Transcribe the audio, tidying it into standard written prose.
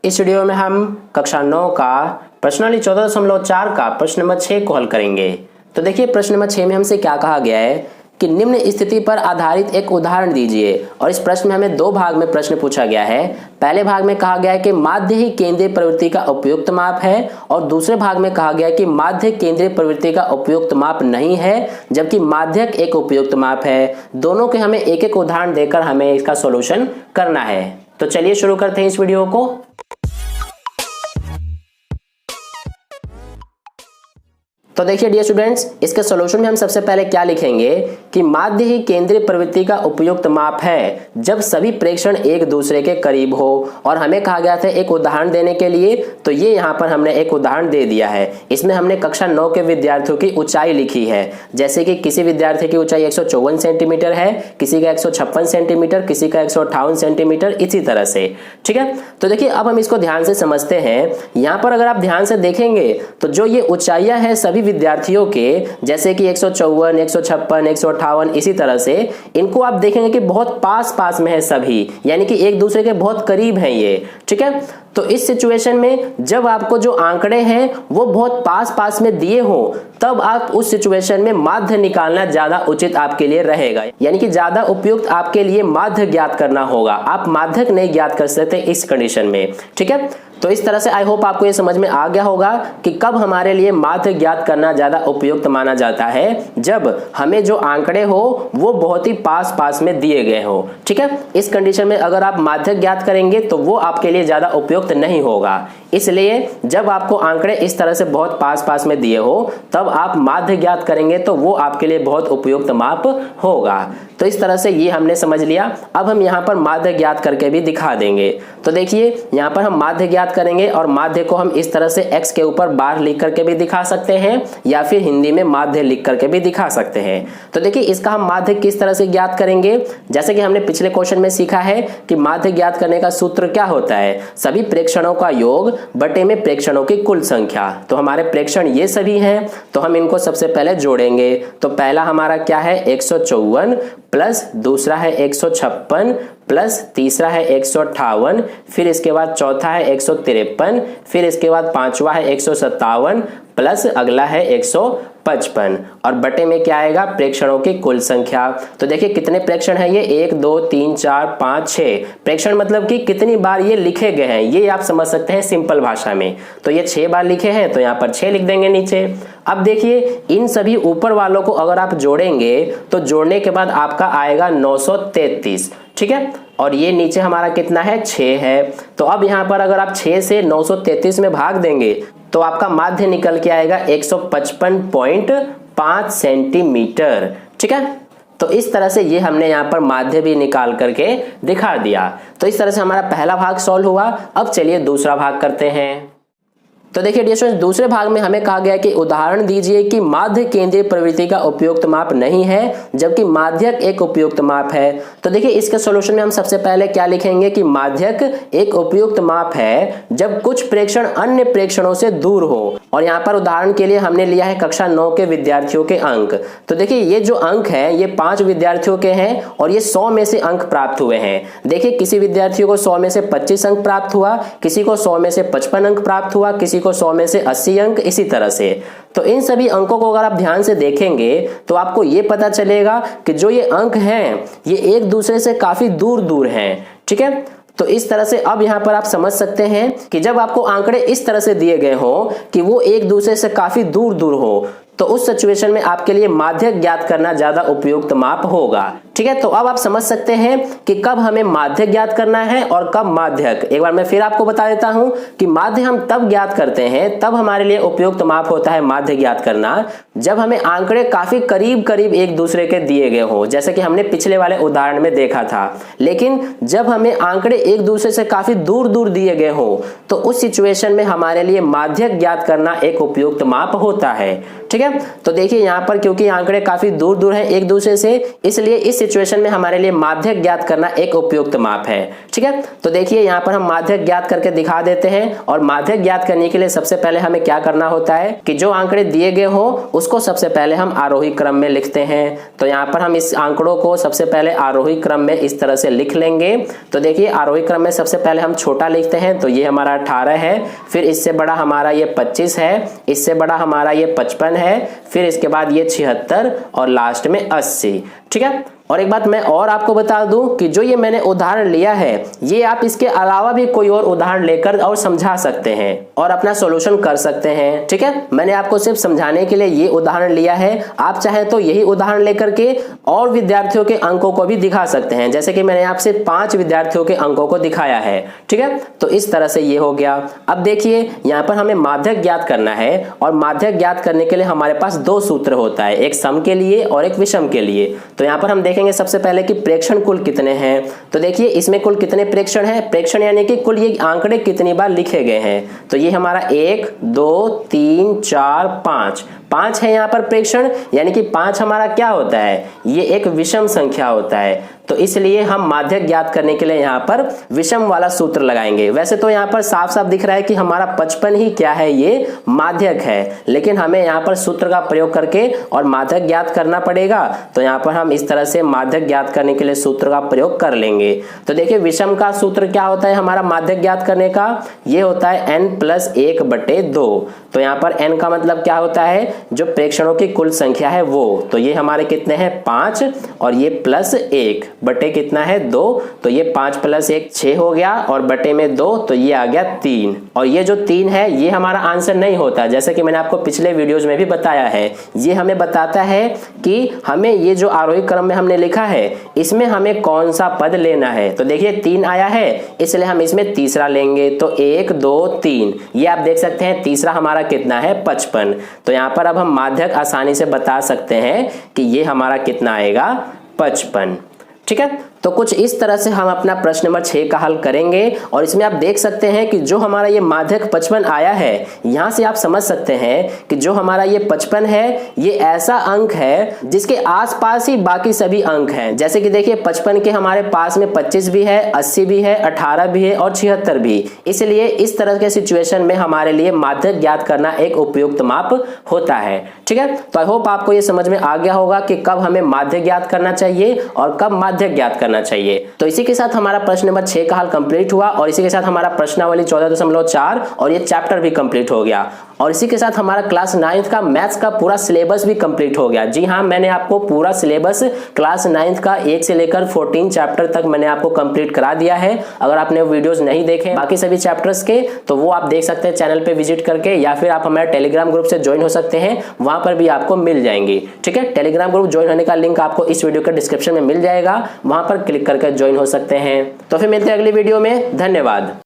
इस वीडियो में हम कक्षा 9 का प्रश्नावली 14.4 का प्रश्न नंबर 6 को हल करेंगे। तो देखिए प्रश्न नंबर 6 में हमसे क्या कहा गया है कि निम्न स्थिति पर आधारित एक उदाहरण दीजिए। और इस प्रश्न में हमें दो भाग में प्रश्न पूछा गया है। पहले भाग में कहा गया है कि माध्य ही केंद्रीय प्रवृत्ति का उपयुक्त माप है, और दूसरे भाग में कहा गया है कि माध्य केंद्रीय प्रवृत्ति का उपयुक्त माप नहीं है, जबकि माध्यक एक उपयुक्त माप है। दोनों के हमें एक एक उदाहरण देकर हमें इसका सॉल्यूशन करना है। तो चलिए शुरू करते हैं इस वीडियो को। तो देखिए डियर स्टूडेंट्स, इसके सॉल्यूशन में हम सबसे पहले क्या लिखेंगे कि माध्य ही केंद्रीय प्रवृत्ति का उपयुक्त माप है जब सभी प्रेक्षण एक दूसरे के करीब हो। और हमें कहा गया था एक उदाहरण देने के लिए, तो ये यहाँ पर हमने एक उदाहरण दे दिया है। इसमें हमने कक्षा 9 के विद्यार्थियों की ऊंचाई लिखी है, जैसे कि किसी विद्यार्थी की ऊंचाई 154 सेंटीमीटर है, किसी का 156 सेंटीमीटर, किसी का 158 सेंटीमीटर, इसी तरह से। ठीक है, तो देखिए अब हम इसको ध्यान से समझते हैं। यहाँ पर अगर आप ध्यान से देखेंगे तो जो ये ऊंचाइयां हैं सभी विद्यार्थियों के, जैसे कि 154, 156, 158, इसी तरह से, इनको आप देखेंगे कि बहुत पास पास में है सभी, यानी कि एक दूसरे के बहुत करीब हैं ये। ठीक है, तो इस सिचुएशन में जब आपको जो आंकड़े हैं वो बहुत पास पास में दिए हो, तब आप उस सिचुएशन में माध्य निकालना ज्यादा उचित आपके लिए रहेगा, यानी कि ज्यादा उपयुक्त आपके लिए माध्य ज्ञात करना होगा। आप माध्यक नहीं ज्ञात कर सकते इस कंडीशन में। ठीक है, तो इस तरह से आई होप आपको ये समझ में आ गया होगा कि कब हमारे लिए माध्य ज्ञात करना ज्यादा उपयुक्त माना जाता है, जब हमें जो आंकड़े हो वो बहुत ही पास पास में दिए गए हो। ठीक है, इस कंडीशन में अगर आप माध्य ज्ञात करेंगे तो वो आपके लिए ज्यादा उपयुक्त नहीं होगा। इसलिए जब आपको आंकड़े इस तरह से बहुत पास पास में दिए हो, तब आप माध्य ज्ञात करेंगे तो वो आपके लिए बहुत उपयुक्त माप होगा। तो इस तरह से ये हमने समझ लिया। अब हम यहाँ पर माध्य ज्ञात करके भी दिखा देंगे। तो देखिए यहाँ पर हम माध्य ज्ञात करेंगे, और माध्य को हम इस तरह से x के ऊपर बार लिख करके भी दिखा सकते हैं, या फिर हिंदी में माध्य लिख करके भी दिखा सकते हैं। तो देखिए इसका हम माध्य किस तरह से ज्ञात करेंगे, जैसे कि हमने पिछले क्वेश्चन में सीखा है कि माध्य ज्ञात करने का सूत्र क्या होता है, सभी प्रेक्षणों का योग बटे में प्रेक्षणों की कुल संख्या। तो हमारे प्रेक्षण ये सभी हैं, तो हम इनको सबसे पहले जोड़ेंगे। तो पहला हमारा क्या है 154, प्लस दूसरा है 156, प्लस तीसरा है 158, फिर इसके बाद चौथा है 153, फिर इसके बाद पांचवा है 157, प्लस अगला है 155, और बटे में क्या आएगा प्रेक्षणों की कुल संख्या। तो देखिए कितने प्रेक्षण हैं ये, 1 2 3 4 5 6 प्रेक्षण, मतलब कि कितनी बार ये लिखे गए हैं ये आप समझ सकते हैं सिंपल भाषा में। तो ये 6 बार लिखे हैं, तो यहाँ पर 6 लिख देंगे नीचे। अब देखिए इन सभी ऊपर वालों को अगर आप जोड़ेंगे तो जोड़ने के बाद आपका आएगा 933। ठीक है, और ये नीचे हमारा कितना है 6 है। तो अब यहाँ पर अगर आप 6 से 933 में भाग देंगे तो आपका माध्य निकल के आएगा 155.5 सेंटीमीटर। ठीक है, तो इस तरह से ये हमने यहाँ पर माध्य भी निकाल करके दिखा दिया। तो इस तरह से हमारा पहला भाग सॉल्व हुआ। अब चलिए दूसरा भाग करते हैं। तो देखिए डियर स्टूडेंट्स, दूसरे भाग में हमें कहा गया कि उदाहरण दीजिए कि माध्य केंद्रीय प्रवृत्ति का उपयुक्त माप नहीं है, जबकि माध्यक एक उपयुक्त माप है। तो देखिए इसके सॉल्यूशन में हम सबसे पहले क्या लिखेंगे कि माध्यक एक उपयुक्त माप है जब कुछ प्रेक्षण अन्य प्रेक्षणों से दूर हो। और यहाँ पर उदाहरण के लिए हमने लिया है कक्षा 9 के विद्यार्थियों के अंक। तो देखिए ये जो अंक है ये 5 विद्यार्थियों के हैं, और ये 100 में से अंक प्राप्त हुए हैं। देखिए किसी विद्यार्थियों को 100 में से 25 अंक प्राप्त हुआ, किसी को 100 में से 55 अंक प्राप्त हुआ, किसी को 100 में से 80 अंक, इसी तरह से। तो इन सभी अंकों को अगर आप ध्यान से देखेंगे तो आपको ये पता चलेगा कि जो ये अंक हैं ये एक दूसरे से काफी दूर दूर हैं। ठीक है, तो इस तरह से अब यहाँ पर आप समझ सकते हैं कि जब आपको आंकड़े इस तरह से दिए गए हो कि वो एक दूसरे से काफी दूर दूर हो, तो उस सिचुएशन में आपके लिए माध्यक ज्ञात करना ज्यादा उपयुक्त माप होगा। ठीक है, तो अब आप समझ सकते हैं कि कब हमें माध्यक ज्ञात करना है और कब माध्यक। एक बार मैं फिर आपको बता देता हूं कि माध्य हम तब ज्ञात करते हैं, तब हमारे लिए उपयुक्त माप होता है माध्य ज्ञात करना, जब हमें आंकड़े काफी करीब करीब एक दूसरे के दिए गए हो, जैसे कि हमने पिछले वाले उदाहरण में देखा था। लेकिन जब हमें आंकड़े एक दूसरे से काफी दूर दूर दिए गए हो, तो उस सिचुएशन में हमारे लिए माध्यक ज्ञात करना एक उपयुक्त माप होता है। ठीक है, है। तो देखिए यहाँ पर क्योंकि आंकड़े काफी दूर दूर हैं एक दूसरे से, इसलिए इस सिचुएशन में हमारे लिए माध्यक ज्ञात करना एक उपयुक्त माप है। ठीक है, तो देखिए यहाँ पर हम माध्यक ज्ञात करके दिखा देते हैं। और माध्यक ज्ञात करने के लिए सबसे पहले हमें क्या करना होता है कि जो आंकड़े दिए गए हो उसको सबसे पहले हम आरोही क्रम में लिखते हैं। तो यहाँ पर हम इस आंकड़ों को सबसे पहले आरोही क्रम में इस तरह से लिख लेंगे। तो देखिए आरोही क्रम में सबसे पहले हम छोटा लिखते हैं, तो ये हमारा 18 है, फिर इससे बड़ा हमारा ये 25 है, इससे बड़ा हमारा ये 55 है, फिर इसके बाद ये 76 और लास्ट में 80। ठीक है, और एक बात मैं और आपको बता दूं कि जो ये मैंने उदाहरण लिया है ये आप इसके अलावा भी कोई और उदाहरण लेकर और समझा सकते हैं और अपना सॉल्यूशन कर सकते हैं। ठीक है, मैंने आपको सिर्फ समझाने के लिए ये उदाहरण लिया है, आप चाहें तो यही उदाहरण लेकर के और विद्यार्थियों के अंकों को भी दिखा सकते हैं, जैसे कि मैंने आपसे 5 विद्यार्थियों के अंकों को दिखाया है। ठीक है, तो इस तरह से ये हो गया। अब देखिए यहाँ पर हमें माध्यक ज्ञात करना है और माध्यक ज्ञात करने के लिए हमारे पास 2 सूत्र होता है, एक सम के लिए और एक विषम के लिए। तो यहाँ पर हम देखेंगे सबसे पहले कि प्रेक्षण कुल कितने हैं। तो देखिए इसमें कुल कितने प्रेक्षण हैं, प्रेक्षण यानी कि कुल ये आंकड़े कितनी बार लिखे गए हैं। तो ये हमारा 1 2 3 4 5 है यहाँ पर प्रेक्षण, यानी कि 5 हमारा क्या होता है, ये एक विषम संख्या होता है। तो इसलिए हम माध्यक ज्ञात करने के लिए यहाँ पर विषम वाला सूत्र लगाएंगे। वैसे तो यहाँ पर साफ साफ दिख रहा है कि हमारा 55 ही क्या है, ये माध्यक है, लेकिन हमें यहाँ पर सूत्र का प्रयोग करके और माध्यक ज्ञात करना पड़ेगा। तो यहाँ पर हम इस तरह से माध्यक ज्ञात करने के लिए सूत्र का प्रयोग कर लेंगे। तो देखिए विषम का सूत्र क्या होता है हमारा माध्यक ज्ञात करने का, ये होता है n+1/2। तो यहाँ पर n का मतलब क्या होता है, जो प्रेक्षणों की कुल संख्या है वो। तो ये हमारे कितने हैं 5 और ये +1 बटे कितना है 2। तो ये 5 + 1 6 हो गया और बटे में 2 तो ये आ गया 3। और ये जो 3 है ये हमारा आंसर नहीं होता, जैसे कि मैंने आपको पिछले वीडियोज में भी बताया है। ये हमें बताता है कि हमें ये जो आरोही क्रम में हमने लिखा है इसमें हमें कौन सा पद लेना है। तो देखिए 3 आया है इसलिए हम इसमें तीसरा लेंगे। तो 1 2 3 ये आप देख सकते हैं तीसरा हमारा कितना है 55। तो यहाँ पर अब हम माध्यक आसानी से बता सकते हैं कि ये हमारा कितना आएगा 55। ठीक है, तो कुछ इस तरह से हम अपना प्रश्न नंबर 6 का हल करेंगे। और इसमें आप देख सकते हैं कि जो हमारा ये माध्यक 55 आया है, यहां से आप समझ सकते हैं कि जो हमारा ये 55 है ये ऐसा अंक है जिसके आसपास ही बाकी सभी अंक हैं। जैसे कि देखिए 55 के हमारे पास में 25 भी है, 80 भी है, 18 भी है और 76 भी। इसलिए इस तरह के सिचुएशन में हमारे लिए माध्यक ज्ञात करना एक उपयुक्त माप होता है। ठीक है, तो आई होप आपको ये समझ में आ गया होगा कि कब हमें माध्यक ज्ञात करना चाहिए और कब माध्यक ज्ञात करना चाहिए। तो इसी के साथ हमारा प्रश्न नंबर 6 का हल कंप्लीट हुआ और इसी के साथ हमारा प्रश्नावली 14.4 और ये चैप्टर भी कंप्लीट हो गया। और इसी के साथ हमारा क्लास 9th का मैथ्स का पूरा सिलेबस भी कंप्लीट हो गया। जी हाँ, मैंने आपको पूरा सिलेबस क्लास 9th का 1 से लेकर 14 चैप्टर तक मैंने आपको कंप्लीट करा दिया है। अगर आपने वीडियोस नहीं देखे बाकी सभी चैप्टर्स के तो वो आप देख सकते हैं चैनल पे विजिट करके, या फिर आप हमारे टेलीग्राम ग्रुप से ज्वाइन हो सकते हैं, वहां पर भी आपको मिल जाएंगे। ठीक है, टेलीग्राम ग्रुप ज्वाइन होने का लिंक आपको इस वीडियो के डिस्क्रिप्शन में मिल जाएगा, वहां पर क्लिक करके ज्वाइन हो सकते हैं। तो फिर मिलते हैं अगली वीडियो में, धन्यवाद।